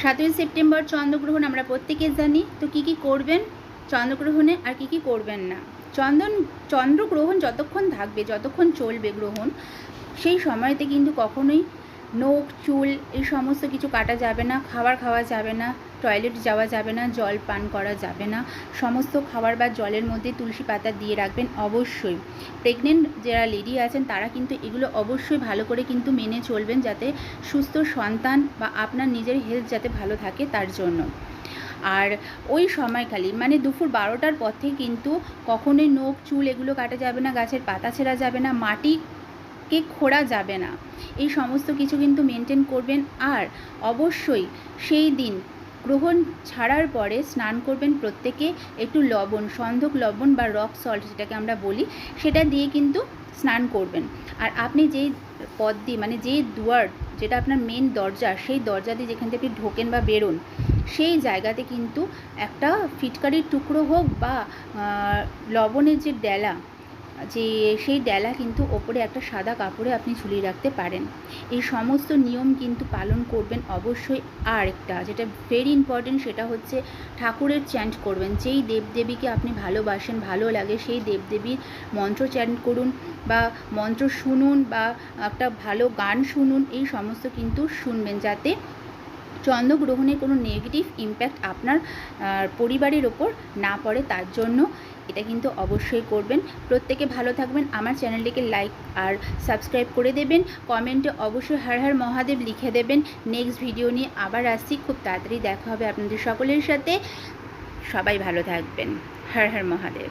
7ই September চন্দ্রগ্রহণ আমরা প্রত্যেকে জানি। তো কী করবেন চন্দ্রগ্রহণে আর কী করবেন না। চন্দ্রগ্রহণ যতক্ষণ থাকবে, যতক্ষণ চলবে গ্রহণ, সেই সময়তে কিন্তু কখনোই নখ চুল এই সমস্ত কিছু কাটা যাবে না, খাবার খাওয়া যাবে না, টয়লেট যাওয়া যাবে না, জল পান করা যাবে না। সমস্ত খাবার বা জলের মধ্যে তুলসী পাতা দিয়ে রাখবেন অবশ্যই। প্রেগনেন্ট যারা লেডি আছেন তারা কিন্তু এগুলো অবশ্যই ভালো করে কিন্তু মেনে চলবেন, যাতে সুস্থ সন্তান বা আপনার নিজের হেলথ যাতে ভালো থাকে তার জন্য। আর ওই সময়কালে মানে দুপুর 12টার পর থেকে কিন্তু কখনোই নখ চুল এগুলো কাটা যাবে না, গাছের পাতা ছেঁড়া যাবে না, মাটিকে খোঁড়া যাবে না। এই সমস্ত কিছু কিন্তু মেনটেন করবেন। আর অবশ্যই সেই দিন গ্রহণ ছাড়ার পরে স্নান করবেন প্রত্যেকে। একটু লবণ, সন্ধক লবণ বা রক সল্ট যেটাকে আমরা বলি, সেটা দিয়ে কিন্তু স্নান করবেন। আর আপনি যেই পথ দিয়ে মানে যেই দুয়ার, যেটা আপনার মেন দরজা, সেই দরজা দিয়ে যেখান থেকে আপনি ঢোকেন বা বেরোন, সেই জায়গাতে কিন্তু একটা ফিটকারির টুকরো হোক বা লবণের যে ডেলা, সেই ডেলা কিন্তু ওপরে একটা সাদা কাপড়ে আপনি ঝুলিয়ে রাখতে পারেন। এই সমস্ত নিয়ম কিন্তু পালন করবেন অবশ্যই। আর একটা যেটা ভেরি ইম্পর্টেন্ট, সেটা হচ্ছে ঠাকুরের চ্যান্ট করবেন। যেই দেবদেবীকে আপনি ভালোবাসেন, ভালো লাগে, সেই দেবদেবীর মন্ত্র চ্যান্ট করুন বা মন্ত্র শুনুন বা একটা ভালো গান শুনুন। এই সমস্ত কিন্তু শুনবেন, যাতে চন্দ্রগ্রহণের কোনো নেগেটিভ ইম্প্যাক্ট আপনার পরিবারের ওপর না পড়ে। তার জন্য এটা কিন্তু অবশ্যই করবেন। প্রত্যেকে ভালো থাকবেন। আমার চ্যানেলটিকে লাইক আর সাবস্ক্রাইব করে দেবেন। কমেন্টে অবশ্যই হর হর মহাদেব লিখে দেবেন। নেক্সট ভিডিও নিয়ে আবার আসছি, খুব তাড়াতাড়ি দেখা হবে আপনাদের সকলের সাথে। সবাই ভালো থাকবেন। হর হর মহাদেব।